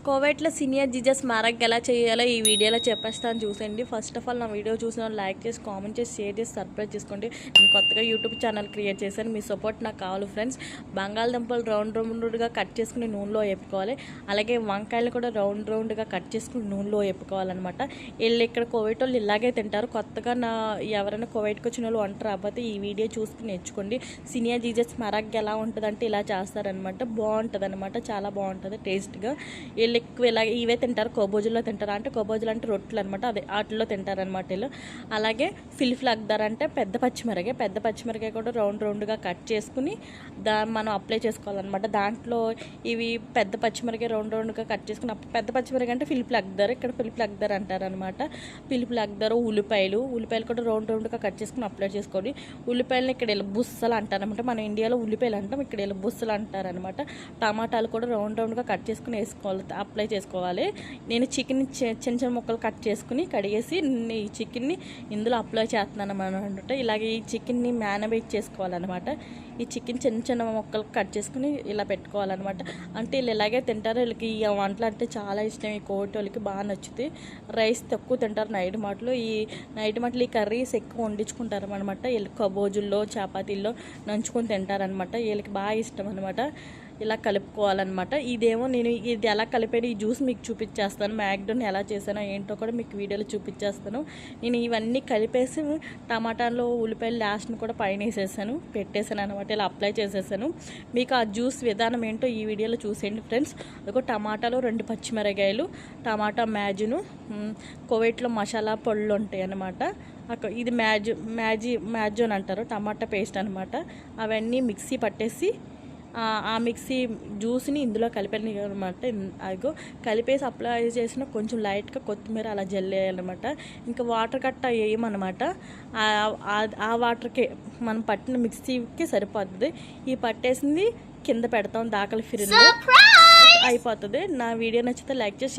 కోవైట్లో senior Jesus Smarak ఎలా చేయాలో ఈ వీడియోలో చెప్పేస్తాను చూసండి. ఫస్ట్ ఆఫ్ ఆల్ నా వీడియో చూసిన లైక్ చేసి, కామెంట్ చేసి, షేర్ చేసి, సబ్స్క్రైబ్ చేసుకోండి. నేను కొత్తగా యూట్యూబ్ ఛానల్ క్రియేట్ చేశాను. మీ సపోర్ట్ నాకు కావాలి ఫ్రెండ్స్. బంగాళదుంపలు రౌండ్ రౌండ్గా కట్ చేసుకుని నూనెలో వేపుకోవాలి. అలాగే వంకాయలు కూడా రౌండ్ రౌండ్గా కట్ చేసుకుని నూనెలో వేపుకోవాలన్నమాట. వీళ్ళు ఇక్కడ కోవైట్ వాళ్ళు ఇలాగే తింటారు. కొత్తగా ఎవరైనా కోవైట్కి వచ్చిన వాళ్ళు వంట రాకపోతే ఈ వీడియో చూసుకుని నేర్చుకోండి. సీనియర్ జీజస్ స్మారక్ ఎలా ఉంటుందంటే ఇలా చేస్తారనమాట. బాగుంటుంది అనమాట, చాలా బాగుంటుంది టేస్ట్గా. వీళ్ళు ఎక్కువ ఇలా ఇవే తింటారు. కోబోజుల్లో తింటారు. అంటే కోబోజులు అంటే రొట్టెలు అనమాట, అదే వాటిల్లో తింటారనమాట వీళ్ళు. అలాగే ఫిల్ఫిల్ అక్దర్ అంటే పెద్ద పచ్చిమిరకాయ కూడా రౌండ్ రౌండ్గా కట్ చేసుకుని మనం అప్లై చేసుకోవాలన్నమాట. దాంట్లో ఇవి పెద్ద పచ్చిమిరకాయ రౌండ్ రౌండ్గా కట్ చేసుకుని, పెద్ద పచ్చిమిరకాయ అంటే ఫిల్ఫిల్ అక్దర్, ఇక్కడ ఫిల్ఫిల్ అక్దర్ అంటారనమాట. ఫిల్ఫిల్ అక్దర్, ఉల్లిపాయలు కూడా రౌండ్ రౌండ్గా కట్ చేసుకుని అప్లై చేసుకోండి. ఉల్లిపాయలని ఇక్కడ ఇలా బుస్సలు అంటారనమాట. మన ఇండియాలో ఉల్లిపాయలు అంటాం, ఇక్కడ ఇలా బుస్సలు అంటారనమాట. టమాటాలు కూడా రౌండ్ రౌండ్గా కట్ చేసుకుని వేసుకోవాలి, అప్లై చేసుకోవాలి. నేను చికెన్ చిన్న ముక్కలు కట్ చేసుకుని కడిగేసి ఈ చికెన్ని ఇందులో అప్లై చేస్తున్నాను అనమాట. ఇలాగే ఈ చికెన్ని మ్యారినేట్ చేసుకోవాలన్నమాట. ఈ చికెన్ చిన్న ముక్కలు కట్ చేసుకుని ఇలా పెట్టుకోవాలన్నమాట. అంటే వీళ్ళు ఇలాగే తింటారు. వీళ్ళకి ఈ వంటలు అంటే చాలా ఇష్టం. ఈ కోటి వాళ్ళకి బాగా నచ్చుతాయి. రైస్ తక్కువ తింటారు నైట్ మాటలు. ఈ ఈ కర్రీస్ ఎక్కువ వండించుకుంటారు అనమాట. వీళ్ళు కబోజుల్లో చపాతీల్లో నంచుకొని తింటారనమాట. వీళ్ళకి బాగా ఇష్టం అనమాట. ఇలా కలుపుకోవాలన్నమాట. ఇదేమో నేను ఇది ఎలా కలిపాను ఈ జ్యూస్ మీకు చూపించేస్తాను. మ్యాక్డోన్ ఎలా చేశానో ఏంటో కూడా మీకు వీడియోలో చూపించేస్తాను. నేను ఇవన్నీ కలిపేసి టమాటాలో ఉల్లిపాయలు లాస్ట్ని కూడా పైన పెట్టేసాను అనమాట. ఇలా అప్లై చేసేసాను. మీకు ఆ జ్యూస్ విధానం ఏంటో ఈ వీడియోలో చూసేయండి ఫ్రెండ్స్. ఒక టమాటాలు, 2 పచ్చిమిరకాయలు, టమాటా మ్యాజును, కోవైట్లో మసాలా పొళ్ళు ఉంటాయి అన్నమాట. ఇది మ్యాజు అని అంటారు, టమాటా పేస్ట్ అనమాట. అవన్నీ మిక్సీ పట్టేసి ఆ మిక్సీ జ్యూస్ని ఇందులో కలిపాను అనమాట. అదిగో కలిపేసి అప్లై చేసిన కొంచెం లైట్గా కొత్తిమీర అలా జల్లేయాలన్నమాట. ఇంకా వాటర్ కట్ట వేయమన్నమాట. ఆ వాటర్కే మనం పట్టిన మిక్సీకి సరిపోతుంది. ఈ పట్టేసింది కింద పెడతాం దాకలి ఫిరిలో అయిపోతుంది. నా వీడియో నచ్చితే లైక్ చేసి